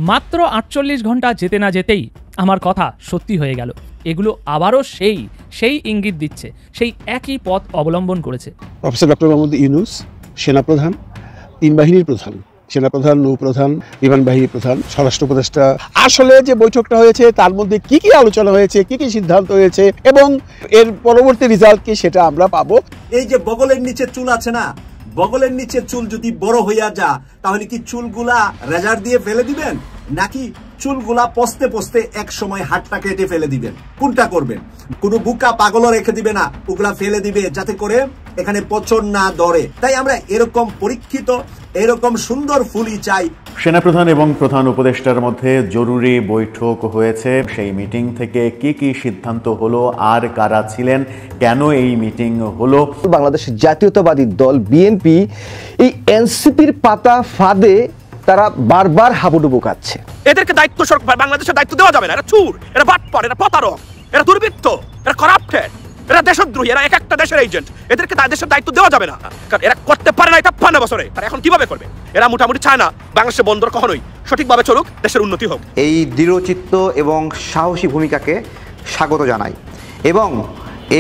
মাত্র ৪৮ ঘন্টা যেতে না যেতেই আমার কথা সত্যি হয়ে গেল। এগুলো আবারও সেই ইঙ্গিত দিচ্ছে, সেই একই পথ অবলম্বন করেছে। প্রফেসর ডক্টর মোহাম্মদ ইউনূস, সেনাপ্রধান, তিন বাহিনীর প্রধান, সেনাপ্রধান, নৌপ্রধান, বিমান বাহিনী প্রধান, স্বরাষ্ট্র উপদেষ্টা, আসলে যে বৈঠকটা হয়েছে তার মধ্যে কি কি আলোচনা হয়েছে, কি কি সিদ্ধান্ত হয়েছে এবং এর পরবর্তী রেজাল্ট কি সেটা আমরা পাবো। এই যে বগলের নিচে চুল আছে না, বগলের নিচে চুল যদি বড় হইয়া যা তাহলে কি চুলগুলা রেজার দিয়ে ফেলে দিবেন, নাকি চুলগুলা পস্তে পস্তে এক সময় হাতটা কেটে ফেলে দিবেন? কোনটা করবেন? কোনো বুকা পাগলও রেখে দিবে না, ওগুলা ফেলে দিবে যাতে করে এখানে পচন না ধরে। তাই আমরা এরকম পরীক্ষিত, এরকম সুন্দর ফুলই চাই। সেনাপ্রধান এবং প্রধান উপদেষ্টার মধ্যে জরুরি বৈঠক হয়েছে। সেই মিটিং থেকে কি কি সিদ্ধান্ত হলো, আর কারা ছিলেন, কেন এই মিটিং হলো? বাংলাদেশের জাতীয়তাবাদী দল বিএনপি এই এনসিপির পাতা ফাঁদে তারা বারবার হাবুডুবু খাচ্ছে। এদেরকে দায়িত্ব সরকার, বাংলাদেশের দায়িত্ব দেওয়া যাবে না। এরা চোর, এরা বাটপার, এরা প্রতারক, এরা দুর্বৃত্ত, এরা করাপ্টেড, এরা দেশদ্রোহী, এরা এক একটা দেশের এজেন্ট। এদেরকে দেশের দায়িত্ব দেওয়া যাবে না, কারণ এরা করতে পারে না এটা ৫৫ বছরে। তারা এখন কিভাবে করবে? এরা মোটামুটি চায় না বাংলাদেশের বন্দর কখনোই সঠিকভাবে চলুক, দেশের উন্নতি হোক। এই দৃঢ়চিত্ত এবং সাহসী ভূমিকাকে স্বাগত জানাই এবং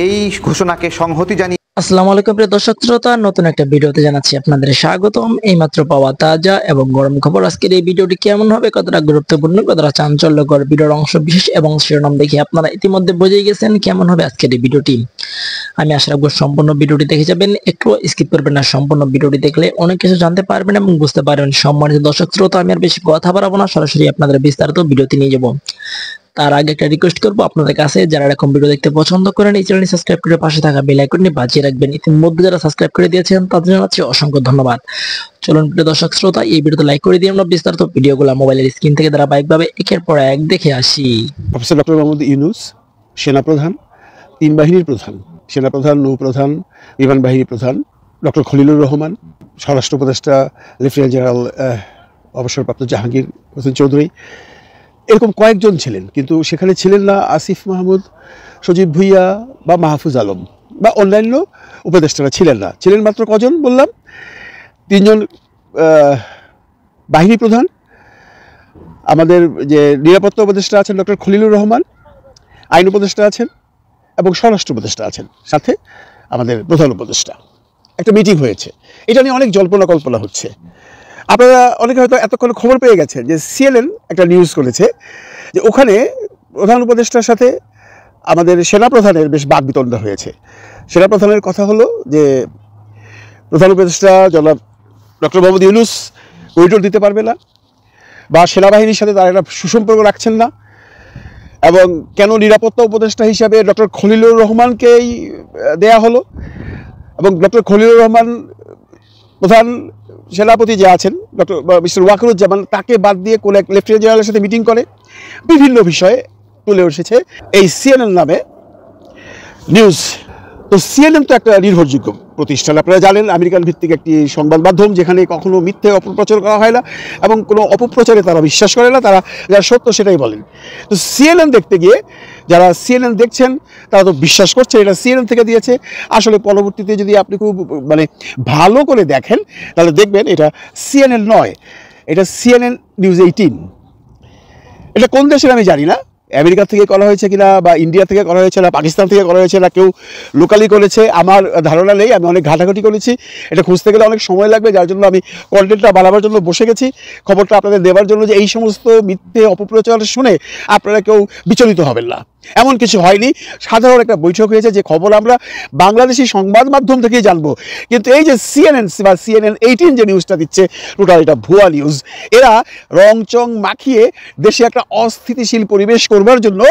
এই ঘোষণাকে সংহতি জানিয়ে আসসালামু আলাইকুম প্রিয় দর্শক শ্রোতা, নতুন একটা ভিডিওতে জানাচ্ছি আপনাদের স্বাগতম। এইমাত্র পাওয়া তাজা এবং গরম খবর। আজকের এই ভিডিওটি কেমন হবে, কতটা গুরুত্বপূর্ণ, কতটা চাঞ্চল্যকর, ভিডিওর অংশ বিশেষ এবং শিরোনাম দেখে আপনারা ইতিমধ্যে বুঝেই গেছেন কেমন হবে আজকের এই ভিডিওটি। আমি আশা রাখবো সম্পূর্ণ ভিডিওটি দেখে যাবেন, একটু স্কিপ করবেন না। সম্পূর্ণ ভিডিওটি দেখলে অনেক কিছু জানতে পারবেন এবং বুঝতে পারবেন। সম্মানিত দর্শক শ্রোতা, আমি আর বেশি কথা বাড়াবো না, সরাসরি আপনাদের বিস্তারিত ভিডিওতে নিয়ে যাবো। তার আগে একটা রিকোয়েস্ট করবো আপনাদের কাছে, যারা এরকম ভিডিও দেখতে পছন্দ করেন এই চ্যানেলটি সাবস্ক্রাইব করে পাশে থাকা বেল আইকনটি বাজিয়ে রাখবেন। ইতিমধ্যে যারা সাবস্ক্রাইব করে দিয়েছেন তাদের জানাচ্ছি অসংখ্য ধন্যবাদ। চলুন প্রিয় দর্শক শ্রোতা, এই ভিডিওতে লাইক করে দিয়ে আমরা বিস্তারিত ভিডিওগুলো মোবাইলের স্ক্রিন থেকে ধারাবাহিকভাবে একের পর এক দেখে আসি। প্রফেসর ডক্টর মোহাম্মদ ইউনূস, সেনাপ্রধান, তিন বাহিনীর প্রধান, সেনাপ্রধান, নৌপ্রধান, বিমান বাহিনী প্রধান, ডক্টর খলিলুর রহমান, স্বরাষ্ট্র উপদেষ্টা লেফটেন্যান্ট জেনারেল অবসরপ্রাপ্ত জাহাঙ্গীর হোসেন চৌধুরী, এরকম কয়েকজন ছিলেন। কিন্তু সেখানে ছিলেন না আসিফ মাহমুদ, সজীব ভুইয়া বা মাহফুজ আলম বা অন্যান্য উপদেষ্টারা ছিলেন না। ছিলেন মাত্র কজন বললাম? তিনজন বাহিনী প্রধান, আমাদের যে নিরাপত্তা উপদেষ্টা আছেন ডক্টর খলিলুর রহমান, আইন উপদেষ্টা আছেন এবং স্বরাষ্ট্র উপদেষ্টা আছেন, সাথে আমাদের প্রধান উপদেষ্টা। একটা মিটিং হয়েছে, এটা নিয়ে অনেক জল্পনা কল্পনা হচ্ছে। আপনারা অনেকে হয়তো এতক্ষণ খবর পেয়ে গেছেন যে CNN একটা নিউজ করেছে যে ওখানে প্রধান উপদেষ্টার সাথে আমাদের সেনাপ্রধানের বেশ বাকবিতণ্ডা হয়েছে। সেনাপ্রধানের কথা হলো যে প্রধান উপদেষ্টা জনাব ডক্টর মোহাম্মদ ইউনূস করিডোর দিতে পারবে না, বা সেনাবাহিনীর সাথে তারা একটা সুসম্পর্ক রাখছেন না, এবং কেন নিরাপত্তা উপদেষ্টা হিসাবে ডক্টর খলিলুর রহমানকেই দেয়া হলো, এবং ডক্টর খলিলুর রহমান প্রধান সেনাপতি যে আছেন ডক্টর মিস্টার ওয়াকারুজ্জামান, তাকে বাদ দিয়ে কোন এক লেফটেন্যান্ট জেনারেলের সাথে মিটিং করে। বিভিন্ন বিষয়ে তুলে এসেছে এই CNN নামে নিউজ। তো CNN তো একটা নির্ভরযোগ্য প্রতিষ্ঠান, আপনারা জানেন, আমেরিকান ভিত্তিক একটি সংবাদ মাধ্যম, যেখানে কখনো মিথ্যে অপপ্রচার করা হয় না এবং কোনো অপপ্রচারে তারা বিশ্বাস করে না, তারা যারা সত্য সেটাই বলেন। তো CNN দেখতে গিয়ে যারা CNN দেখছেন তারা তো বিশ্বাস করছে এটা CNN থেকে দিয়েছে। আসলে পরবর্তীতে যদি আপনি খুব ভালো করে দেখেন তাহলে দেখবেন এটা CNN নয়, এটা CNN নিউজ 18। এটা কোন দেশের আমি জানি না, আমেরিকা থেকে করা হয়েছে কিনা, বা ইন্ডিয়া থেকে করা হয়েছে না, পাকিস্তান থেকে করা হয়েছে না, কেউ লোকালি করেছে, আমার ধারণা নেই। আমি অনেক ঘাটাঘাটি করেছি, এটা খুঁজতে গেলে অনেক সময় লাগবে, যার জন্য আমি কন্টেন্টটা বানাবার জন্য বসে গেছি, খবরটা আপনাদের দেওয়ার জন্য, যে এই সমস্ত মিথ্যে অপপ্রচার শুনে আপনারা কেউ বিচলিত হবেন না। এমন কিছু হয়নি, সাধারণ একটা বৈঠক হয়েছে, যে খবর আমরা বাংলাদেশি সংবাদ মাধ্যম থেকেই জানবো। কিন্তু এই যে CNN বা CNN 18 যে নিউজটা দিচ্ছে, টোটাল এটা ভুয়া নিউজ। এরা রংচং মাখিয়ে দেশে একটা অস্থিতিশীল পরিবেশ করবার জন্য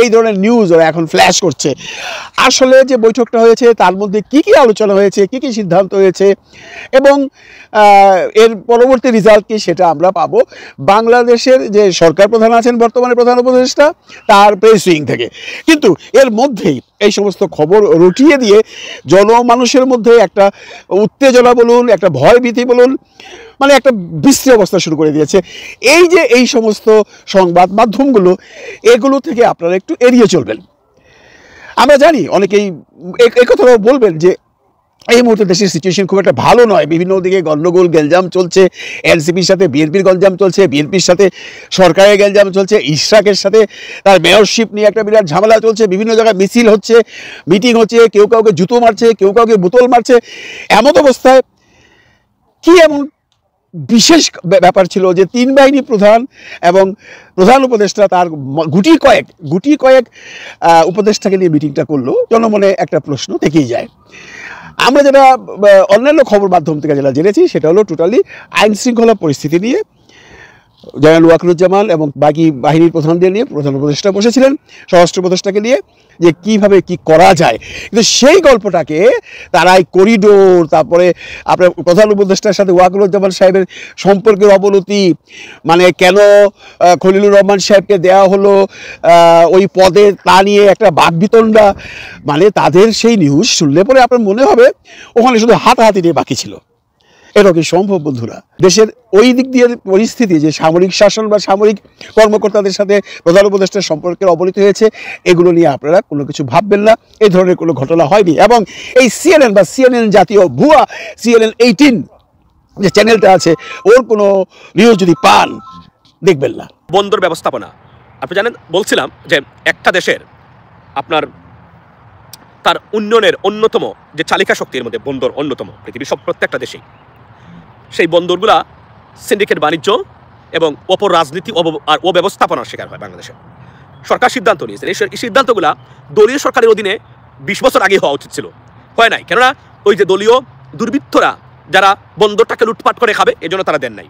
এই ধরনের নিউজ ওরা এখন ফ্ল্যাশ করছে। আসলে যে বৈঠকটা হয়েছে তার মধ্যে কি কি আলোচনা হয়েছে, কি কি সিদ্ধান্ত হয়েছে এবং এর পরবর্তী রেজাল্ট কি সেটা আমরা পাবো বাংলাদেশের যে সরকার প্রধান আছেন বর্তমানে প্রধান উপদেষ্টা, তার প্রেস উইং থেকে। কিন্তু এর মধ্যেই এই সমস্ত খবর রটিয়ে দিয়ে জনমানুষের মধ্যে একটা উত্তেজনা বলুন, একটা ভয় ভীতি বলুন, মানে একটা বিশ্রী অবস্থা শুরু করে দিয়েছে। এই যে এই সমস্ত সংবাদ মাধ্যমগুলো, এগুলো থেকে আপনারা একটু এড়িয়ে চলবেন। আমরা জানি অনেকেই এই কথাটাও বলবেন যে এই মুহূর্তে দেশের সিচুয়েশন খুব একটা ভালো নয়, বিভিন্ন দিকে গণ্ডগোল গ্যাঞ্জাম চলছে, এনসিপির সাথে বিএনপির গঞ্জাম চলছে, বিএনপির সাথে সরকারের গ্যাঞ্জাম চলছে, ইশরাকের সাথে তার মেয়রশিপ নিয়ে একটা বিরাট ঝামেলা চলছে, বিভিন্ন জায়গায় মিছিল হচ্ছে, মিটিং হচ্ছে, কেউ কাউকে জুতো মারছে, কেউ কাউকে বোতল মারছে। এমন অবস্থায় কি এমন বিশেষ ব্যাপার ছিল যে তিন বাহিনী প্রধান এবং প্রধান উপদেষ্টা তার গুটি কয়েক উপদেষ্টাকে নিয়ে মিটিংটা করলো? জনমনে একটা প্রশ্ন থেকেই যায়। আমরা যেটা অন্যান্য খবর মাধ্যম থেকে যেটা জেনেছি সেটা হলো টোটালি আইন শৃঙ্খলা পরিস্থিতি নিয়ে জেনারেল ওয়াকারুজ্জামান এবং বাকি বাহিনীর প্রধানদের নিয়ে প্রধান উপদেষ্টা বসেছিলেন স্বরাষ্ট্র উপদেষ্টাকে নিয়ে যে কিভাবে কি করা যায়। কিন্তু সেই গল্পটাকে তারা এই করিডোর, তারপরে আপনার প্রধান উপদেষ্টার সাথে ওয়াকারুজ্জামান সাহেবের সম্পর্কের অবনতি, মানে কেন খলিলুর রহমান সাহেবকে দেওয়া হলো ওই পদে, তা নিয়ে একটা বাকবিতণ্ডা, মানে তাদের সেই নিউজ শুনলে পরে আপনার মনে হবে ওখানে শুধু হাতাহাতি নিয়ে বাকি ছিল। এটা কি সম্ভব বন্ধুরা? দেশের ওই দিক দিয়ে পরিস্থিতি যে সামরিক শাসন বা সামরিক কর্মকর্তাদের সাথে প্রধান উপদেষ্টার সম্পর্কের অবনতি হয়েছে, এগুলো নিয়ে আপনারা কোনো কিছু ভাববেন না। এই ধরনের কোনো ঘটনা হয়নি। এবং এই সিএনএন বা সিএনএন জাতীয় ভুয়া CNN 18 যে চ্যানেলটা আছে, ওর কোনো নিউজ যদি পান দেখবেন না। বন্দর ব্যবস্থাপনা আপনি জানেন, বলছিলাম যে একটা দেশের আপনার তার উন্নয়নের অন্যতম যে চালিকা শক্তির মধ্যে বন্দর অন্যতম, পৃথিবীর প্রত্যেকটা দেশেই। সেই বন্দরগুলা সিন্ডিকেট বাণিজ্য এবং অপর রাজনীতি আর অব্যবস্থাপনার শিকার হয় বাংলাদেশে। সরকার সিদ্ধান্ত নিয়েছে, এই সিদ্ধান্তগুলা দলীয় সরকারের অধীনে 20 বছর আগে হওয়া উচিত ছিল, হয় নাই। কেননা ওই যে দলীয় দুর্বৃত্তরা যারা বন্দরটাকে লুটপাট করে খাবে, এই জন্য তারা দেন নাই।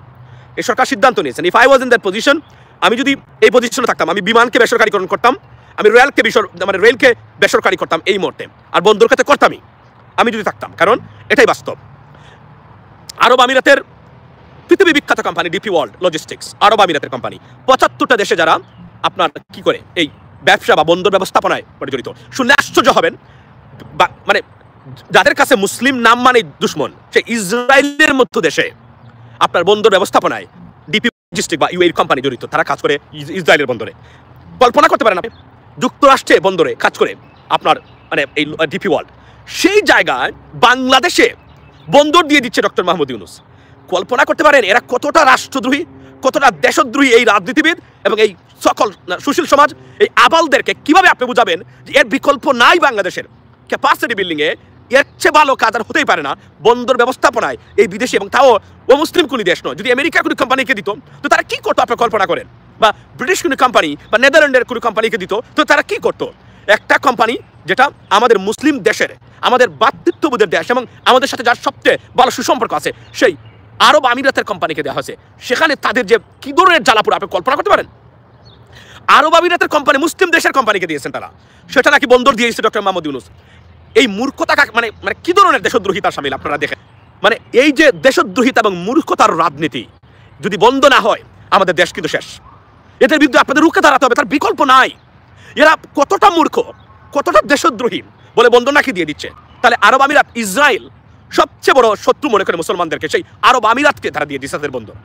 এই সরকার সিদ্ধান্ত নিয়েছেন, if I was in that position, আমি যদি এই পজিশনে থাকতাম, আমি বিমানকে বেসরকারীকরণ করতাম, আমি রেলকে বেসরকারি করতাম এই মুহূর্তে, আর বন্দর খাতে করতামই আমি যদি থাকতাম। কারণ এটাই বাস্তব। আরব আমিরাতের পৃথিবী বিখ্যাত কোম্পানি ডিপি ওয়ার্ল্ড লজিস্টিক্স, আরব আমিরাতের কোম্পানি, 75টা দেশে যারা আপনার কি করে এই ব্যবসা বা বন্দর ব্যবস্থাপনায় জড়িত। শুনলে আশ্চর্য হবেন, মানে যাদের কাছে মুসলিম নাম মানে দুশ্মন, সে ইসরায়েলের মতো দেশে আপনার বন্দর ব্যবস্থাপনায় ডিপি লজিস্টিক বা ইউএই কোম্পানি জড়িত, তারা কাজ করে ইসরায়েলের বন্দরে। কল্পনা করতে পারেন আপনি, যুক্তরাষ্ট্রে বন্দরে কাজ করে আপনার মানে এই ডিপি ওয়ার্ল্ড, সেই জায়গায় বাংলাদেশে বন্দর দিয়ে দিচ্ছে ডক্টর মাহমুদ ইউনূস। কল্পনা করতে পারেন এরা কতটা রাষ্ট্রদ্রোহী, কতটা দেশদ্রোহী এই রাজনীতিবিদ এবং এই সকল সুশীল সমাজ। এই আবালদেরকে কিভাবে আপনি বুঝাবেন যে এর বিকল্প নাই বাংলাদেশের ক্যাপাসিটি বিল্ডিংয়ে, এর চেয়ে ভালো কাজ আর হতেই পারে না বন্দর ব্যবস্থাপনায় এই বিদেশি, এবং তাও ও মুসলিম কোনো দেশ নয়। যদি আমেরিকা কোনো কোম্পানিকে দিত তো তারা কি করতো আপনি কল্পনা করেন, বা ব্রিটিশ কোনো কোম্পানি বা নেদারল্যান্ডের কোনো কোম্পানিকে দিত তো তারা কি করতো। একটা কোম্পানি যেটা আমাদের মুসলিম দেশের, আমাদের ভ্রাতৃত্ববোধের দেশ এবং আমাদের সাথে যার সবচেয়ে ভালো সুসম্পর্ক আছে, সেই আরব আমিরাতের কোম্পানিকে দেওয়া হয়েছে। সেখানে তাদের যে কি ধরনের জ্বালাপুর আপনি কল্পনা করতে পারেন। আরব আমিরাতের কোম্পানি মুসলিম দেশের কোম্পানিকে দিয়েছেন তারা, সেটা নাকি বন্দর দিয়েছে ডক্টর মাহমুদ ইউনূস। এই মূর্খতা মানে মানে কি ধরনের দেশদ্রোহিতার সামিল আপনারা দেখেন। মানে এই যে দেশদ্রোহিতা এবং মূর্খতার রাজনীতি যদি বন্ধ না হয়, আমাদের দেশ কিন্তু শেষ। এদের বিরুদ্ধে আপনাদের রুখে দাঁড়াতে হবে, তার বিকল্প নাই। এরা কতটা মূর্খ, কতটা দেশদ্রোহী বলে বন্দর নাকি দিয়ে দিচ্ছে। তাহলে আরব আমিরাত, ইসরায়েল সবচেয়ে বড় শত্রু মনে করে মুসলমানদেরকে, সেই আরব আমিরাতকে তারা দিয়ে দিচ্ছে তাদের বন্দর।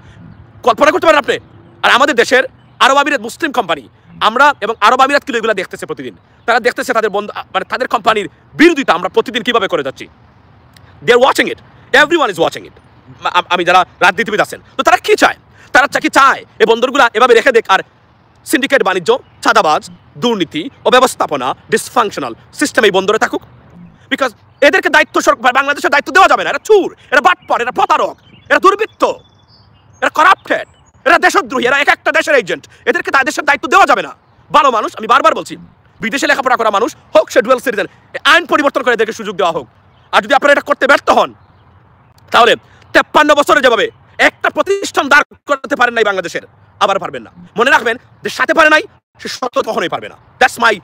কল্পনা করতে পারেন আপনি। আর আমাদের দেশের আরব আমিরাত মুসলিম কোম্পানি, আমরা এবং আরব আমিরাত কিন্তু এগুলো দেখতেছে প্রতিদিন। তারা দেখতেছে তাদের বন্ধ মানে তাদের কোম্পানির বিরোধিতা আমরা প্রতিদিন কিভাবে করে যাচ্ছি। They are watching it, everyone is watching it. আমি যারা রাজনীতিবিদ আছেন, তো তারা কি চায়? তারা কি চায় এই বন্দরগুলো এভাবে রেখে দেখ, আর সিন্ডিকেট বাণিজ্য, চাঁদাবাজ, দুর্নীতি ও ব্যবস্থাপনা, ডিসফাংশনাল সিস্টেম এই বন্দরে থাকুক। বিকজ এদেরকে দায়িত্ব সরকার বাংলাদেশের দায়িত্ব দেওয়া যাবে না। এরা চুর, এরা বাটপার, এরা প্রতারক, এরা দুর্বৃত্ত, এরা করাপ্টেড, এরা দেশদ্রোহী, এরা এক একটা দেশের এজেন্ট। এদেরকে দেশের দায়িত্ব দেওয়া যাবে না। ভালো মানুষ, আমি বারবার বলছি, বিদেশে লেখাপড়া করা মানুষ হোক, সে ডুয়াল সিটিজেন, আইন পরিবর্তন করে এদেরকে সুযোগ দেওয়া হোক। আর যদি আপনারা এটা করতে ব্যর্থ হন, তাহলে 53 বছরে যেভাবে একটা প্রতিষ্ঠান দাঁড় করতে পারেন নাই বাংলাদেশের, আবার পারবেন না। মনে রাখবেন যে সাথে পারে নাই, সে সত্য কখনোই পারবে না। That's my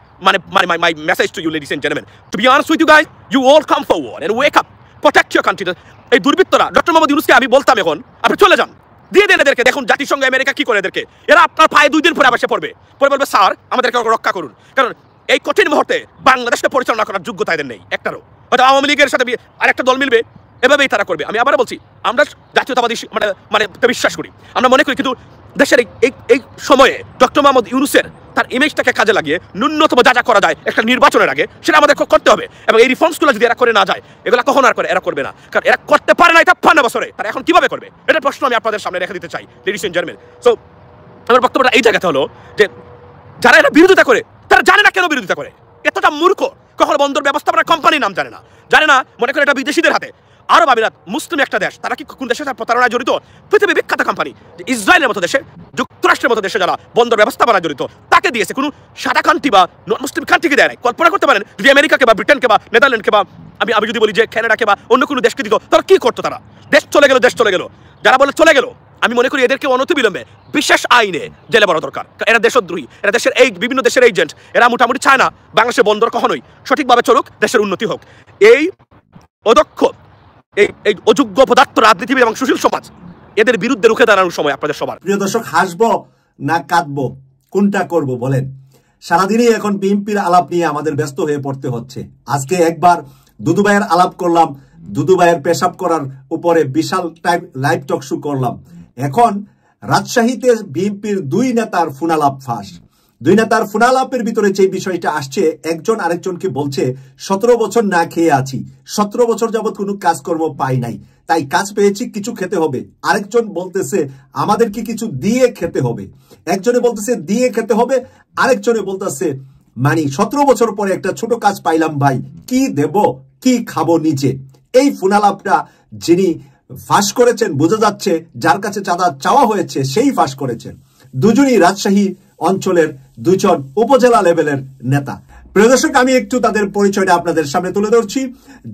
my message to you, ladies and gentlemen. To be honest with you guys, you all come forward and wake up, protect your country. এই দুর্বৃত্তরা ডক্টর মোহাম্মদ ইউনূসকে আমি বলতাম, এখন আপনি চলে যান, দিয়ে দেন এদেরকে। দেখুন জাতিসংঘ আমেরিকা কি করে এদেরকে। এরা আপনার পায়ে 2 দিন পরে আবার পড়বে, বলবে স্যার আমাদেরকে রক্ষা করুন। কারণ এই কঠিন মুহূর্তে বাংলাদেশকে পরিচালনা করার যোগ্যতা এদের নেই একটারও। হয়তো আওয়ামী লীগের সাথে আরেকটা দল মিলবে, এভাবেই তারা করবে। আমি আবার বলছি, আমরা জাতীয়তাবাদী মানে বিশ্বাস করি, আমরা মনে করি, কিন্তু দেশের এই সময়ে ডক্টর মোহাম্মদ ইউনূসের তার ইমেজটাকে কাজে লাগিয়ে ন্যূনতম যা যা করা যায় একটা নির্বাচনের আগে সেটা আমাদের করতে হবে। এবং এই রিফর্মসগুলো যদি এরা করে না যায়, এগুলো কখনো আর করে এরা করবে না, কারণ এরা করতে পারে না এটা ৫ বছরে, তারা এখন কিভাবে করবে? এটা প্রশ্ন আমি আপনাদের সামনে রেখে দিতে চাই, লেডিস এন্ড জেন্টলম্যান। সো আমার বক্তব্যটা এই জায়গাতে হলো যে যারা এটা বিরোধিতা করে তারা জানে না কেন বিরোধিতা করে, এতটা মূর্খ। কখনো বন্দর ব্যবস্থাপনা কোম্পানির নাম জানে না, মনে করে এটা বিদেশিদের হাতে। আরব আমিরাত মুসলিম একটা দেশ, তারা কি কোন দেশের সাথে প্রতারণায় জড়িত? পৃথিবী বিখ্যাত কোম্পানি ইসরায়েলের মতো দেশে, যুক্তরাষ্ট্রের মতো দেশে যারা বন্দর ব্যবস্থাপনায় জড়িত তাকে দিয়েছে, কোনো সাদা কান্ট্রি বা মুসলিম কান্ট্রিকে দেয় নাই। কল্পনা করতে পারেন যদি আমেরিকাকে বা ব্রিটেনকে বা নেদারল্যান্ডকে বা আমি যদি বলি যে কানাডাকে বা অন্য কোনো দেশকে দিত, তারা কি করতো? তারা দেশ চলে গেল। যারা বলে চলে গেল, আমি মনে করি এদেরকে অনতিবিলম্বে বিশেষ আইনে জেলে বড় দরকার। এরা দেশদ্রোহী, এরা দেশের এই বিভিন্ন দেশের এজেন্ট, এরা মোটামুটি চায় না বাংলাদেশের বন্দর কখনোই সঠিকভাবে চলুক, দেশের উন্নতি হোক। এই অদক্ষ, এই অযোগ্য পদার্থ রাজনীতিবিদ এবং সুশীল সমাজ, এদের বিরুদ্ধে রুখে দাঁড়ানোর সময় আপনাদের সবার। প্রিয় দর্শক, হাসবো না কাঁদবো কোনটা করব বলেন? সারাদিনই এখন বিএনপির আলাপ নিয়ে আমাদের ব্যস্ত হয়ে পড়তে হচ্ছে। আজকে একবার দুদু ভাইয়ের আলাপ করলাম, দুদু ভাইয়ের পেশাব করার উপরে বিশাল টাইম লাইভ টক শো করলাম। এখন রাজশাহীতে বিএনপির 2 নেতার ফোনালাপ ফাঁস। 2 নেতার ফোনালাপের ভিতরে যে বিষয়টা আসছে, একজন আরেকজনকে বলছে 17 বছর না খেয়ে আছি, 17 বছর যাবৎ কোনো কাজকর্ম পাই নাই, তাই কাজ পেয়েছি, কিছু খেতে হবে। আরেকজন বলতেছে আমাদেরকে কিছু দিয়ে খেতে হবে। একজনে বলতেছে দিয়ে খেতে হবে, আরেকজনে বলতেছে মানে 17 বছর পরে একটা ছোট কাজ পাইলাম ভাই, কি দেব, কি খাবো নিচে। এই ফোনালাপটা যিনি ফাঁস করেছেন, বোঝা যাচ্ছে যার কাছে চাঁদা চাওয়া হয়েছে সেই ফাঁস করেছেন। দুজনই রাজশাহী অঞ্চলের 2জন উপজেলা লেভেলের নেতা। প্রিয় দর্শক, আমি একটু তাদের পরিচয়টা আপনাদের সামনে তুলে ধরছি।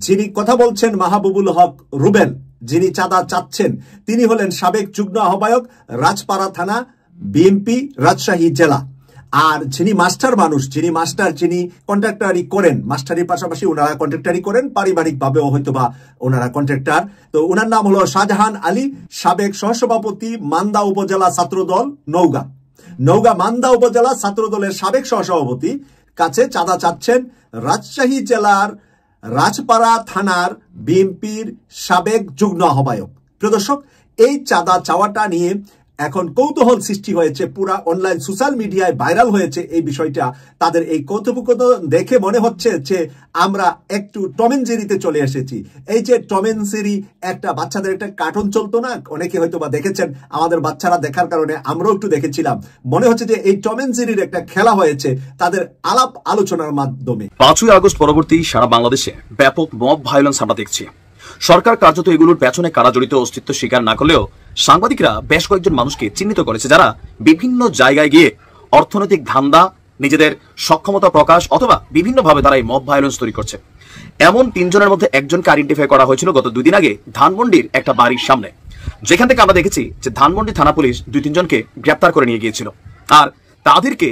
যিনি কথা বলছেন মাহবুবুল হক রুবেল, যিনি চাঁদা চাচ্ছেন, তিনি হলেন সাবেক যুগ্ম আহ্বায়ক, রাজপাড়া থানা, বিএনপি, রাজশাহী জেলা। আর যিনি মাস্টার মানুষ, যিনি কন্ট্রাক্টারি করেন, মাস্টারির পাশাপাশি ওনারা কন্ট্রাক্টারি করেন, পারিবারিক ভাবেও হয়তো বা ওনারা কন্ট্রাক্টার, তো ওনার নাম হলো শাহজাহান আলী, সাবেক সহসভাপতি, মান্দা উপজেলা ছাত্রদল, নওগাঁ মান্দা উপজেলা ছাত্রদলের সাবেক সহসভাপতি কাছে চাঁদা চাচ্ছেন রাজশাহী জেলার রাজপাড়া থানার বিএনপির সাবেক যুগ্ম আহ্বায়ক। প্রিয় দর্শক, এই চাঁদা চাওয়াটা নিয়ে এখন কৌতূহল সৃষ্টি হয়েছে, পুরা অনলাইন সোশ্যাল মিডিয়ায় ভাইরাল হয়েছে এই বিষয়টা। তাদের এই কৌতুকতা দেখে মনে হচ্ছে যে আমরা একটু টম এন্ড জেরিতে চলে এসেছি। এই যে টম এন্ড জেরি একটা বাচ্চাদের একটা কার্টুন চলতো না, অনেকে হয়তো বা দেখেছেন, আমাদের বাচ্চারা দেখার কারণে আমরাও একটু দেখেছিলাম। মনে হচ্ছে যে এই টম এন্ড জেরির একটা খেলা হয়েছে তাদের আলাপ আলোচনার মাধ্যমে। 5ই আগস্ট পরবর্তী সারা বাংলাদেশে ব্যাপক মব ভায়োলেন্স আমরা দেখছি। সরকার কার্যত এগুলোর পেছনে কারা জড়িত অস্তিত্ব স্বীকার না করলেও সাংবাদিকরা বেশ কয়েকজন মানুষকে চিহ্নিত করেছে যারা বিভিন্ন জায়গায় গিয়ে অর্থনৈতিক ধান্দা, নিজেদের সক্ষমতা প্রকাশ অথবা বিভিন্নভাবে তারা এই মব ভায়োলেন্স তৈরি করছে। এমন 3 জনের মধ্যে একজনকে আইডেন্টিফাই করা হয়েছিল গত 2 দিন আগে ধানমন্ডির একটা বাড়ির সামনে, যেখান থেকে আমরা দেখেছি যে ধানমন্ডি থানা পুলিশ 2-3 জনকে গ্রেপ্তার করে নিয়ে গিয়েছিল। আর তাদেরকে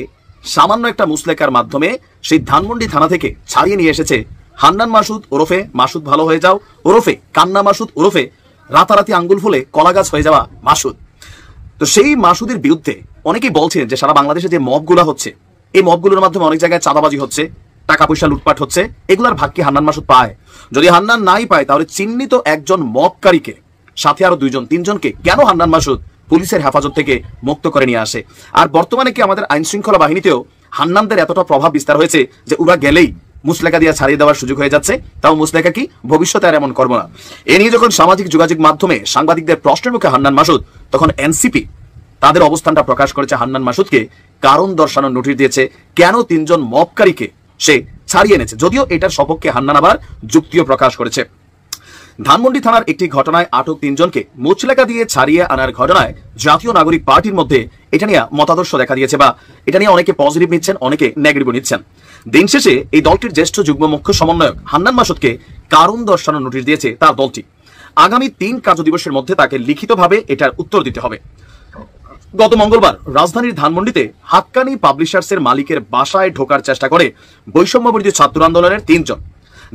সামান্য একটা মুসলেকার মাধ্যমে সেই ধানমন্ডি থানা থেকে ছাড়িয়ে নিয়ে এসেছে হান্নান মাসুদ ওরফে মাসুদ ভালো হয়ে যাও ওরফে কান্না মাসুদ ওরফে রাতারাতি আঙ্গুল ফুলে কলা গাছ হয়ে যাওয়া মাসুদ। তো সেই মাসুদের বিরুদ্ধে অনেকেই বলছেন যে সারা বাংলাদেশে যে মবগুলো হচ্ছে, এই মবগুলোর মাধ্যমে অনেক জায়গায় চাঁদাবাজি হচ্ছে, টাকা পয়সা লুটপাট হচ্ছে, এগুলার ভাগ কি হান্নান মাসুদ পায়? যদি হান্নান নাই পায়, তাহলে চিহ্নিত একজন মবকারীকে, সাথে আরো 2-3 জনকে কেন হান্নান মাসুদ পুলিশের হেফাজত থেকে মুক্ত করে নিয়ে আসে? আর বর্তমানে কি আমাদের আইন শৃঙ্খলা বাহিনীতেও হান্নানদের এতটা প্রভাব বিস্তার হয়েছে যে ওরা গেলেই মুসলেকা দিয়ে ছাড়িয়ে দেওয়ার সুযোগ হয়ে যাচ্ছে? তাও মুসলেকা কি ভবিষ্যতে আর এমন করবো না। এ নিয়ে যখন সামাজিক যোগাযোগ মাধ্যমে সাংবাদিকদের প্রশ্নের মুখে হান্নান মাসুদ, তখন এনসিপি তাদের অবস্থানটা প্রকাশ করেছে হান্নান মাসুদকে কারণ দর্শানোর নোটিশ দিয়েছে কেন 3 জন মবকারীকে সে ছাড়িয়ে এনেছে। যদিও এটার সপক্ষে হান্নান আবার যুক্তিও প্রকাশ করেছে। ধানমন্ডি থানার একটি ঘটনায় আটক 3 জনকে মুচলেকা দিয়ে ছাড়িয়ে আনার ঘটনায় জাতীয় নাগরিক পার্টির মধ্যে এটা নিয়ে মতাদর্শ দেখা দিয়েছে, বা এটা নিয়ে অনেকে পজিটিভ নিচ্ছেন, অনেকে নেগেটিভ নিচ্ছেন। দিন শেষে এই দলটির জ্যেষ্ঠ যুগ্ম মুখ্য সমন্বয়ক হান্নান মাসুদকে কারণ দর্শানোর নোটিশ দিয়েছে তার দলটি। আগামী 3 কার্যদিবসের মধ্যে তাকে লিখিতভাবে এটার উত্তর দিতে হবে। গত মঙ্গলবার রাজধানীর ধানমন্ডিতে হাক্কানি পাবলিশার্সের মালিকের বাসায় ঢোকার চেষ্টা করে বৈষম্যবিরোধী ছাত্র আন্দোলনের 3 জন,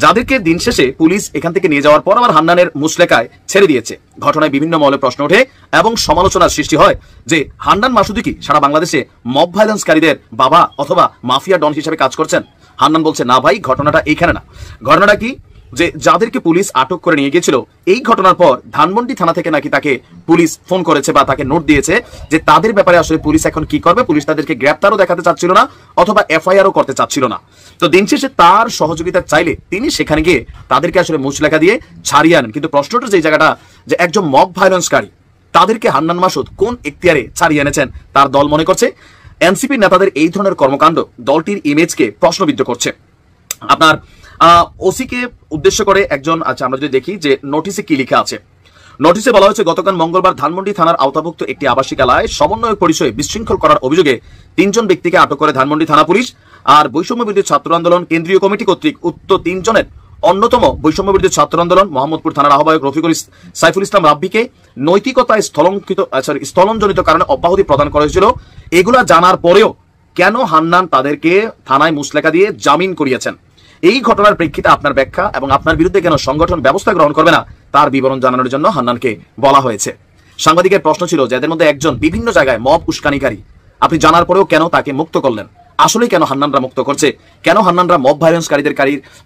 যাদেরকে দিন শেষে পুলিশ এখান থেকে নিয়ে যাওয়ার পর আবার হান্নানের মুসলেকায় ছেড়ে দিয়েছে। ঘটনায় বিভিন্ন মহলে প্রশ্ন ওঠে এবং সমালোচনার সৃষ্টি হয় যে হান্নান মাসুদি কি সারা বাংলাদেশে মব ভায়োলেন্সকারীদের বাবা অথবা মাফিয়া ডন হিসেবে কাজ করছেন? হান্নান বলছে না ভাই, ঘটনাটা এইখানে না। ঘটনাটা কি, যে যাদেরকে পুলিশ আটক করে নিয়ে গিয়েছিল, এই ঘটনার পর ধানমন্ডি থানা থেকে নাকি তাকে পুলিশ ফোন করেছে বা তাকে নোট দিয়েছে যে তাদের ব্যাপারে আসলে পুলিশ এখন কি করবে। পুলিশ তাদেরকে গ্রেপ্তারও দেখাতে চাচ্ছিল না অথবা এফআইআরও করতে চাচ্ছিল না। তো দিন শেষে তার সহযোগিতা চাইলে তিনি সেখানে গিয়ে তাদেরকে আসলে মুচলেখা দিয়ে ছাড়িয়ে আনেন। কিন্তু প্রশ্নটা যে জায়গাটা যে একজন মব ভায়োলেন্সকারী তাদেরকে হান্নান মাসুদ কোন এখতিয়ারে ছাড়িয়ে এনেছেন তার দল মনে করছে এনসিপি নেতাদের এই ধরনের কর্মকাণ্ড দলটির ইমেজকে প্রশ্নবিদ্ধ করছে। আপনার ওসিকে উদ্দেশ্য করে একজন, আচ্ছা আমরা যদি দেখি যে নোটিশে কি লেখা আছে। নোটিশে বলা হয়েছে গতকাল মঙ্গলবার ধানমন্ডি থানার আওতাভুক্ত একটি আবাসিকালয়ে সমন্বয় পরিচয়ে বিশৃঙ্খল করার অভিযোগে 3 জন ব্যক্তিকে আটক করে ধানমন্ডি থানা পুলিশ। আর বৈষম্য বিরোধী ছাত্র আন্দোলন কেন্দ্রীয় কমিটি কর্তৃক উক্ত 3 জনের অন্যতম বৈষম্য বিরোধী ছাত্র আন্দোলন মোহাম্মদপুর থানার আহ্বায়ক সাইফুল ইসলাম রাব্বিকে নৈতিকতায় স্থলনজনিত কারণে অব্যাহতি প্রদান করা হয়েছিল। এগুলা জানার পরেও কেন হান্নান তাদেরকে থানায় মুচলেখা দিয়ে জামিন করিয়েছেন, এই ঘটনার প্রেক্ষিতে আপনার ব্যাখ্যা এবং আপনার বিরুদ্ধে কেন সংগঠন ব্যবস্থা গ্রহণ করবে না তার বিবরণ জানানোর জন্য হান্নানকে বলা হয়েছে। সাংবাদিকের প্রশ্ন ছিল যাদের মধ্যে একজন বিভিন্ন জায়গায় মব উস্কানিকারী, আপনি জানার পরেও কেন তাকে মুক্ত করলেন? আসলে কেন হান্নানরা মুক্ত করছে? কেন হান্নানরা মব ভায়োলেন্সকারীদের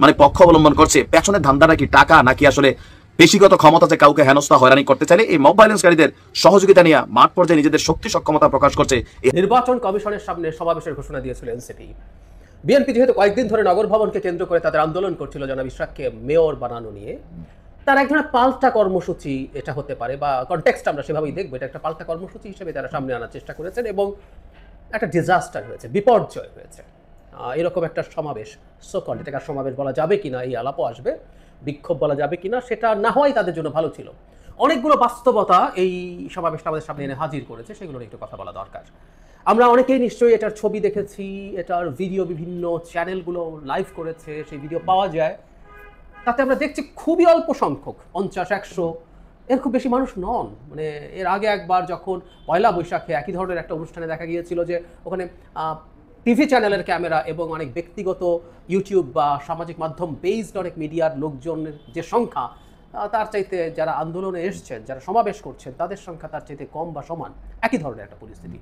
মানে পক্ষ অবলম্বন করছে? পেছনের ধান্দাটা কি টাকা নাকি আসলে পেশিগত ক্ষমতাতে কাউকে হেনস্থা হয়রানি করতে চাইলে এই মব ভায়োলেন্সকারীদের সহযোগিতা নিয়ে মাঠ পর্যায়ে নিজেদের শক্তি সক্ষমতা প্রকাশ করছে? নির্বাচন কমিশনের সামনে সমাবেশের ঘোষণা দিয়েছিল এনসিপি। বিএনপি যেহেতু কয়েকদিন ধরে নগর ভবনকে কেন্দ্র করে তাদের আন্দোলন করছিল জনাব ইশরাককে মেয়র বানানো নিয়ে, তার এক ধরনের পাল্টা কর্মসূচি এটা হতে পারে বা কনটেক্সট আমরা সেভাবেই দেখবো, এটা একটা পাল্টা কর্মসূচি হিসেবে তারা সামনে আনার চেষ্টা করেছেন এবং একটা ডিজাস্টার হয়েছে, বিপর্যয় হয়েছে। এরকম একটা সমাবেশ সোকল, এটাকে সমাবেশ বলা যাবে কিনা এই আলাপও আসবে, বিক্ষোভ বলা যাবে কিনা সেটা না হওয়াই তাদের জন্য ভালো ছিল। অনেকগুলো বাস্তবতা এই সমাবেশটা আমাদের সামনে এনে হাজির করেছে, সেগুলো নিয়ে একটু কথা বলা দরকার। আমরা অনেকেই নিশ্চয়ই এটার ছবি দেখেছি, এটার ভিডিও বিভিন্ন চ্যানেলগুলো লাইভ করেছে, সেই ভিডিও পাওয়া যায়। তাতে আমরা দেখছি খুবই অল্প সংখ্যক, 50-100 এর খুব বেশি মানুষ নন। মানে এর আগে একবার যখন পয়লা বৈশাখে একই ধরনের একটা অনুষ্ঠানে দেখা গিয়েছিল যে ওখানে টিভি চ্যানেলের ক্যামেরা এবং অনেক ব্যক্তিগত ইউটিউব বা সামাজিক মাধ্যম বেসড অনেক মিডিয়ার লোকজনের যে সংখ্যা তার চাইতে যারা আন্দোলনে এসছেন, যারা সমাবেশ করছেন তাদের সংখ্যা তার চাইতে কম বা সমান, একই ধরনের একটা পরিস্থিতি।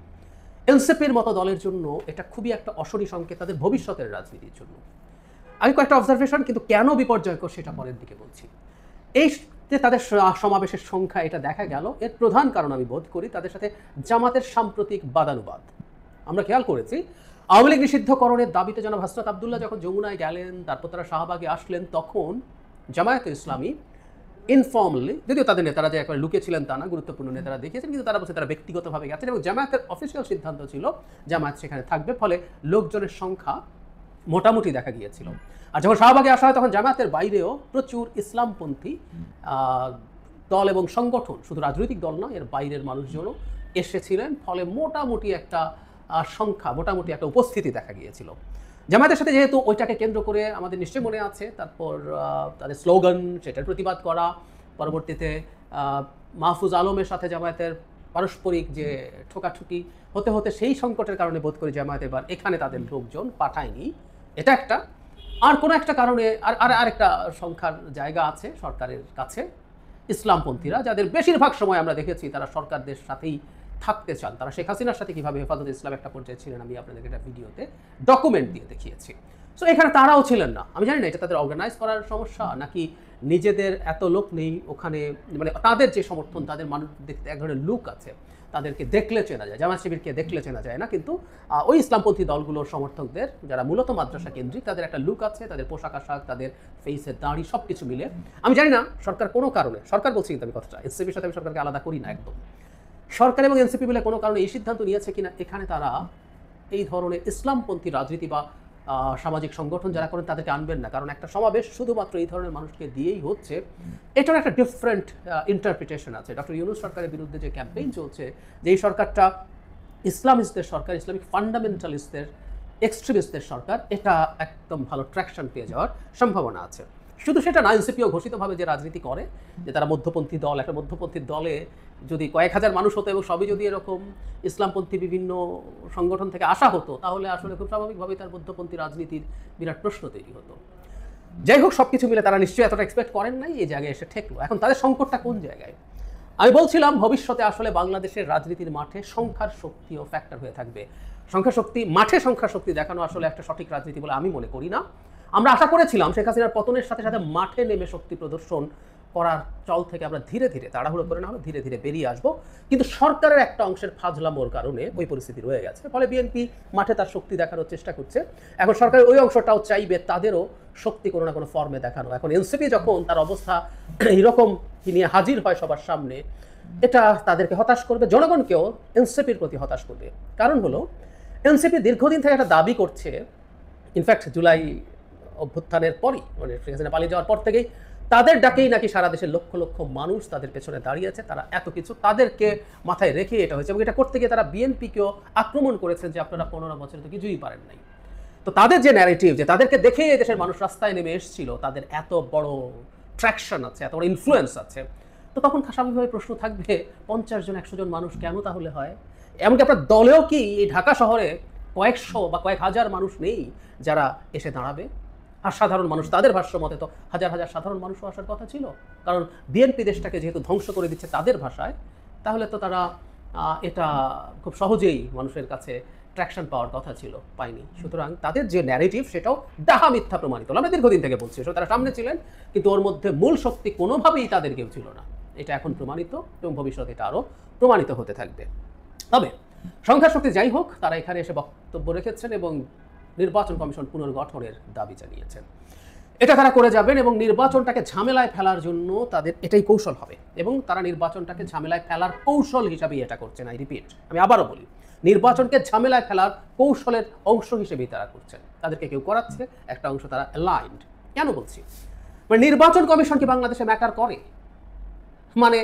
এনসিপির মতো দলের জন্য এটা খুবই একটা অশনি সংকেত তাদের ভবিষ্যতের রাজনীতির জন্য। আমি কয়েকটা অবজারভেশন, কিন্তু কেন বিপর্যয়কর সেটা পরের দিকে বলছি। এই যে তাদের সমাবেশের সংখ্যা এটা দেখা গেল, এর প্রধান কারণ আমি বোধ করি তাদের সাথে জামাতের সাম্প্রতিক বাদানুবাদ। আমরা খেয়াল করেছি আওয়ামী লীগ নিষিদ্ধকরণের দাবিতে জনাব হাসনাত আবদুল্লাহ যখন যমুনায় গেলেন, তারপর তারা শাহবাগে আসলেন, তখন জামায়াতে ইসলামী ইনফর্মালি, যদিও তাদের নেতারা যে একবার লুকিয়েছিলেন তা না, গুরুত্বপূর্ণ নেতারা দেখিয়েছেন, কিন্তু তারা বলছে তারা ব্যক্তিগতভাবে গেছেন এবং জামায়াতের অফিসিয়াল সিদ্ধান্ত ছিল জামায়াত সেখানে থাকবে, ফলে লোকজনের সংখ্যা মোটামুটি দেখা গিয়েছিল। আর যখন শাহবাগে আসা হয় তখন জামায়াতের বাইরেও প্রচুর ইসলামপন্থী দল এবং সংগঠন, শুধু রাজনৈতিক দল নয়, এর বাইরের মানুষজনও এসেছিলেন, ফলে মোটামুটি একটা সংখ্যা, মোটামুটি একটা উপস্থিতি দেখা গিয়েছিল। জামায়াতের সাথে যেহেতু ওইটাকে কেন্দ্র করে আমাদের নিশ্চয় মনে আছে, তারপর তাদের স্লোগান, সেটার প্রতিবাদ করা, পরবর্তীতে মাহফুজ আলমের সাথে জামায়াতের পারস্পরিক যে ঠোকাঠুকি হতে হতে সেই সংকটের কারণে বোধ করি জামায়াত এবার এখানে তাদের লোকজন পাঠায়নি, এটা একটা। আর কোনো একটা কারণে আরেকটা সংখ্যার জায়গা আছে সরকারের কাছে, ইসলামপন্থীরা, যাদের বেশিরভাগ সময় আমরা দেখেছি তারা সরকারদের সাথেই থাকতে চান। তারা শেখ হাসিনার সাথে কীভাবে হেফাজতে ইসলাম একটা পর্যায়ে ছিলেন আমি আপনাদেরকে একটা ভিডিওতে ডকুমেন্ট দিয়ে দেখিয়েছি। সো এখানে তারাও ছিলেন না। আমি জানি না এটা তাদের অর্গানাইজ করার সমস্যা নাকি নিজেদের এত লোক নেই ওখানে, মানে তাদের যে সমর্থন, তাদের মানুষ দেখতে এক ধরনের লুক আছে, তাদেরকে দেখলে চেনা যায়, জামাত শিবিরকে দেখলে চেনা যায় না, কিন্তু ওই ইসলামপন্থী দলগুলোর সমর্থকদের যারা মূলত মাদ্রাসা কেন্দ্রিক তাদের একটা লুক আছে, তাদের পোশাক আশাক, তাদের ফেসের দাড়ি সব কিছু মিলে। আমি জানি না সরকার কোনো কারণে, সরকার বলছি কিন্তু আমি কথাটা, এনসিপির সাথে আমি সরকারকে আলাদা করি না একদম, সরকার এবং এনসিপি মিলে কোনো কারণে এই সিদ্ধান্ত নিয়েছে কিনা এখানে তারা এই ধরনের ইসলামপন্থী রাজনীতি বা সামাজিক সংগঠন যারা করেন তাদেরকে আনবেন না, কারণ একটা সমাবেশ শুধুমাত্র এই ধরনের মানুষকে দিয়েই হচ্ছে, এটার একটা ডিফারেন্ট ইন্টারপ্রিটেশন আছে। ডক্টর ইউনূস সরকারের বিরুদ্ধে যে ক্যাম্পেইন চলছে, যে এই সরকারটা ইসলামিস্টদের সরকার, ইসলামিক ফান্ডামেন্টালিস্টদের, এক্সট্রিমিস্টদের সরকার, এটা একদম ভালো ট্র্যাকশন পেয়ে যাওয়ার সম্ভাবনা আছে। শুধু সেটা না, এনসিপিও ঘোষিতভাবে যে রাজনীতি করে, যে তারা মধ্যপন্থী দল, একটা মধ্যপন্থী দলে যদি কয়েক হাজার মানুষ হতো এবং সবই যদি এরকম ইসলামপন্থী বিভিন্ন সংগঠন থেকে আসা হতো, তাহলে আসলে খুব স্বাভাবিকভাবেই তার মধ্যপন্থী রাজনীতির বিরাট প্রশ্ন তৈরি হতো। যাই হোক, সব কিছু মিলে তারা নিশ্চয়ই এতটা এক্সপেক্ট করেন নাই, এই জায়গায় এসে ঠেকলো। এখন তাদের সংকটটা কোন জায়গায়? আমি বলছিলাম ভবিষ্যতে আসলে বাংলাদেশের রাজনীতির মাঠে সংখ্যার শক্তিও ফ্যাক্টর হয়ে থাকবে। সংখ্যা শক্তি, মাঠে সংখ্যা শক্তি দেখানো আসলে একটা সঠিক রাজনীতি বলে আমি মনে করি না। আমরা আশা করেছিলাম শেখ হাসিনার পতনের সাথে সাথে মাঠে নেমে শক্তি প্রদর্শন করার চল থেকে আমরা ধীরে ধীরে, তাড়াহুড়ো করে না হলে ধীরে ধীরে বেরিয়ে আসবো, কিন্তু সরকারের একটা অংশের ফাজলামোর কারণে ওই পরিস্থিতি রয়ে গেছে। ফলে বিএনপি মাঠে তার শক্তি দেখানোর চেষ্টা করছে। এখন সরকারের ওই অংশটাও চাইবে তাদেরও শক্তি কোনো না কোনো ফর্মে দেখানো। এখন এনসিপি যখন তার অবস্থা এইরকম নিয়ে হাজির হয় সবার সামনে, এটা তাদেরকে হতাশ করবে, জনগণকেও এনসিপির প্রতি হতাশ করবে। কারণ হলো এনসিপি দীর্ঘদিন থেকে একটা দাবি করছে, ইনফ্যাক্ট জুলাই অভ্যুত্থানের পরই, মানে শেখ হাসিনা পালিয়ে যাওয়ার পর থেকেই তাদের ডাকেই নাকি সারা দেশের লক্ষ লক্ষ মানুষ তাদের পেছনে দাঁড়িয়েছে, তারা এত কিছু তাদেরকে মাথায় রেখে এটা হয়েছে, এবং এটা করতে গিয়ে তারা বিএনপিকেও আক্রমণ করেছেন যে আপনারা 15 বছরে তো কিছুই পারেন নাই। তো তাদের যে ন্যারেটিভ, যে তাদেরকে দেখে দেশের মানুষ রাস্তায় নেমে এসেছিল, তাদের এত বড় ট্র্যাকশন আছে, এত বড় ইনফ্লুয়েন্স আছে, তো তখন স্বাভাবিকভাবে প্রশ্ন থাকবে 50 জন 100 জন মানুষ কেন তাহলে হয়? এমনকি আপনার দলেও কি এই ঢাকা শহরে কয়েকশো বা কয়েক হাজার মানুষ নেই যারা এসে দাঁড়াবে? আর সাধারণ মানুষ, তাদের ভাষ্য মতে তো হাজার হাজার সাধারণ মানুষও আসার কথা ছিল, কারণ বিএনপি দেশটাকে যেহেতু ধ্বংস করে দিচ্ছে তাদের ভাষায়, তাহলে তো তারা এটা খুব সহজেই মানুষের কাছে ট্র্যাকশন পাওয়ার কথা ছিল, পায়নি। সুতরাং তাদের যে ন্যারেটিভ সেটাও ডাহা মিথ্যা প্রমাণিত। আমরা দীর্ঘদিন থেকে বলছি তারা সামনে ছিলেন, কিন্তু ওর মধ্যে মূল শক্তি কোনোভাবেই তাদের কেউ ছিল না। এটা এখন প্রমাণিত এবং ভবিষ্যতে এটা আরও প্রমাণিত হতে থাকবে। তবে সংখ্যা শক্তি যাই হোক, তারা এখানে এসে বক্তব্য রেখেছেন এবং নির্বাচন কমিশন পুনর্গঠনের দাবি জানিয়েছেন। এটা তারা করে যাবেন এবং নির্বাচনটাকে ঝামেলায় ফেলার জন্য তাদের এটাই কৌশল হবে, এবং তারা নির্বাচনটাকে ঝামেলায় ফেলার কৌশল হিসাবেই এটা করছেন। আই রিপিট, আমি আবারও বলি, নির্বাচনকে ঝামেলায় ফেলার কৌশলের অংশ হিসেবেই তারা করছেন। তাদেরকে কেউ করাচ্ছে, একটা অংশ তারা অ্যালাইন্ড। কেন বলছি? মানে নির্বাচন কমিশন কি বাংলাদেশে ম্যাটার করে? মানে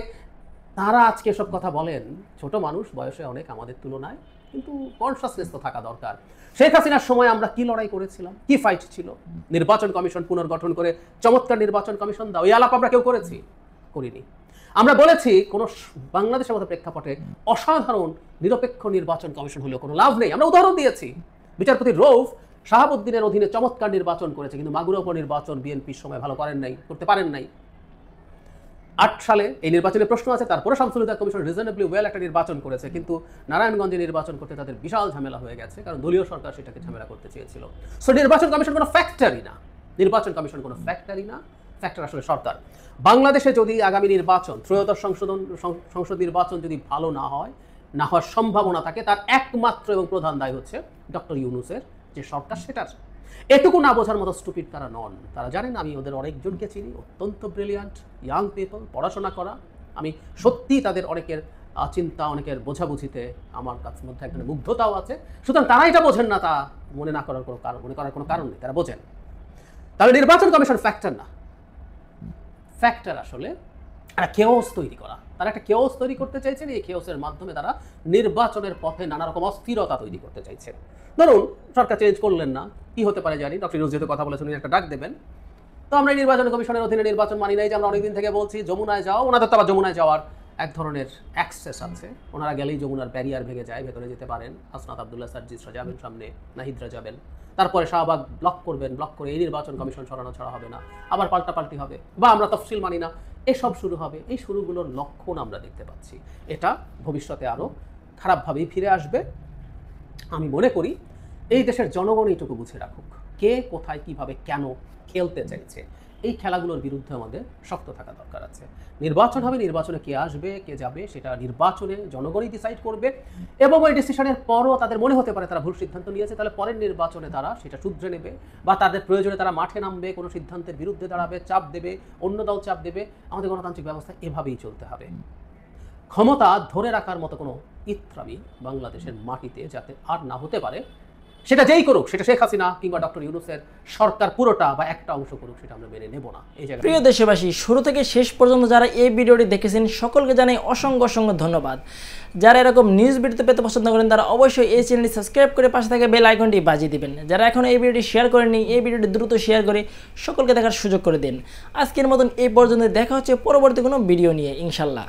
তারা আজকে এসব কথা বলেন, ছোট মানুষ, বয়সে অনেক আমাদের তুলনায়, কিন্তু কনসাসনেস তো থাকা দরকার। শেখ হাসিনার সময় আমরা কি লড়াই করেছিলাম, কি ফাইট ছিল? নির্বাচন কমিশন পুনর্গঠন করে চমৎকার নির্বাচন কমিশন দাও, এই আলাপ আমরা কেউ করিনি। আমরা বলেছি কোনো বাংলাদেশের মতো প্রেক্ষাপটে অসাধারণ নিরপেক্ষ নির্বাচন কমিশন হলেও কোনো লাভ নেই। আমরা উদাহরণ দিয়েছি, বিচারপতি রৌফ শাহাবুদ্দিনের অধীনে চমৎকার নির্বাচন করেছে, কিন্তু মাগুরা উপনির্বাচন বিএনপির সময় ভালো করতে পারেন নাই। 8 সালে এই নির্বাচনের প্রশ্ন আছে, তারপরে শামসুল হুদা কমিশন রিজনেবলি ওয়েল একটা নির্বাচন করেছে, কিন্তু নারায়ণগঞ্জে নির্বাচন করতে তাদের বিশাল ঝামেলা হয়ে গেছে, কারণ দলীয় সরকার সেটাকে ঝামেলা করতে চেয়েছিল। সো নির্বাচন কমিশন কোনো ফ্যাক্টরি না, ফ্যাক্টর আসলে সরকার। বাংলাদেশে যদি আগামী নির্বাচন, ত্রয়োদশ সংসদ নির্বাচন যদি ভালো না হওয়ার সম্ভাবনা থাকে, তার একমাত্র এবং প্রধান দায় হচ্ছে ডক্টর ইউনূসের যে সরকার, সেটার। এটুকু না বোঝার মতো স্টুপিড তারা নন। তারা জানেন আমি ওদের অনেকজনকে চিনি, অত্যন্ত ব্রিলিয়ান্ট ইয়াং পিপল, পড়াশোনা করা। আমি সত্যি তাদের অনেকের চিন্তা, অনেকের বোঝাবুঝিতে আমার কাছে মধ্যে একটা মুগ্ধতাও আছে। সুতরাং তারা এটা বোঝেন না, তা মনে করার কোনো কারণ নেই, তারা বোঝেন। তাহলে নির্বাচন কমিশন ফ্যাক্টর না, ফ্যাক্টর আসলে একটা কেওস তৈরি করা। তারা একটা কেওস তৈরি করতে চাইছেন, এই কেওসের মাধ্যমে তারা নির্বাচনের পথে নানা রকম অস্থিরতা তৈরি করতে চাইছেন। ধরুন সরকার চেঞ্জ করলেন না, কি হতে পারে জানি, ডক্টর ইউনূস যেহেতু কথা বলেছেন একটা ডাক দেবেন, তো আমরা নির্বাচন কমিশনের অধীনে নির্বাচন মানি নাই, যে আমরা অনেকদিন থেকে বলছি যমুনায় যাও। ওনাদের তো আবার যমুনায় যাওয়ার এক ধরনের অ্যাক্সেস আছে, ওনারা গেলেই যমুনার ব্যারিয়ার ভেঙে যায়, ভেতরে যেতে পারেন। হাসনাত আবদুল্লাহ সার্জিসরা যাবেন সামনে, নাহিদরা যাবেন, তারপরে শাহবাগ ব্লক করবেন, ব্লক করে এই নির্বাচন কমিশন সরানো ছাড়া হবে না, আবার পাল্টাপাল্টি হবে, বা আমরা তফসিল মানি না, এসব শুরু হবে। এই শুরুগুলোর লক্ষণ আমরা দেখতে পাচ্ছি। এটা ভবিষ্যতে আরও খারাপভাবেই ফিরে আসবে। আমি মনে করি এই দেশের জনগণ এইটুকু বুঝে রাখুক, কে কোথায় কিভাবে কেন খেলতে চাইছে। এই খেলাগুলোর বিরুদ্ধে আমাদের শক্ত থাকা দরকার আছে। নির্বাচন হবে, নির্বাচনে কে আসবে কে যাবে সেটা নির্বাচনে জনগণই ডিসাইড করবে, এবং ওই ডিসিশনের পরও তাদের মনে হতে পারে তারা ভুল সিদ্ধান্ত নিয়েছে, তাহলে পরের নির্বাচনে তারা সেটা শুধরে নেবে, বা তাদের প্রয়োজনে তারা মাঠে নামবে, কোনো সিদ্ধান্তের বিরুদ্ধে দাঁড়াবে, চাপ দেবে, অন্য দল চাপ দেবে। আমাদের গণতান্ত্রিক ব্যবস্থা এভাবেই চলতে হবে। ক্ষমতা ধরে রাখার মতো কোনো ইত্রামি বাংলাদেশের মাটিতে যাতে আর না হতে পারে, সেটা যেই করুক, সেটা শেখ হাসিনা কিংবা ডক্টর ইউনূসের সরকার পুরোটা বা একটা অংশ করুক, সেটা আমরা মেনে নেব না। এই জায়গায় প্রিয় দেশবাসী, শুরু থেকে শেষ পর্যন্ত যারা এই ভিডিওটি দেখেছেন সকলকে জানাই অসংখ্য ধন্যবাদ। যারা এরকম নিউজ ভিডিও পেতে পছন্দ করেন তারা অবশ্যই এই চ্যানেলটি সাবস্ক্রাইব করে পাশে থাকা বেল আইকনটি বাজিয়ে দিবেন। যারা এখন এই ভিডিওটি শেয়ার করেননি, এই ভিডিওটি দ্রুত শেয়ার করে সকলকে দেখার সুযোগ করে দিন। আজকের মতন এই পর্যন্ত, দেখা হচ্ছে পরবর্তী কোনো ভিডিও নিয়ে ইনশাল্লাহ।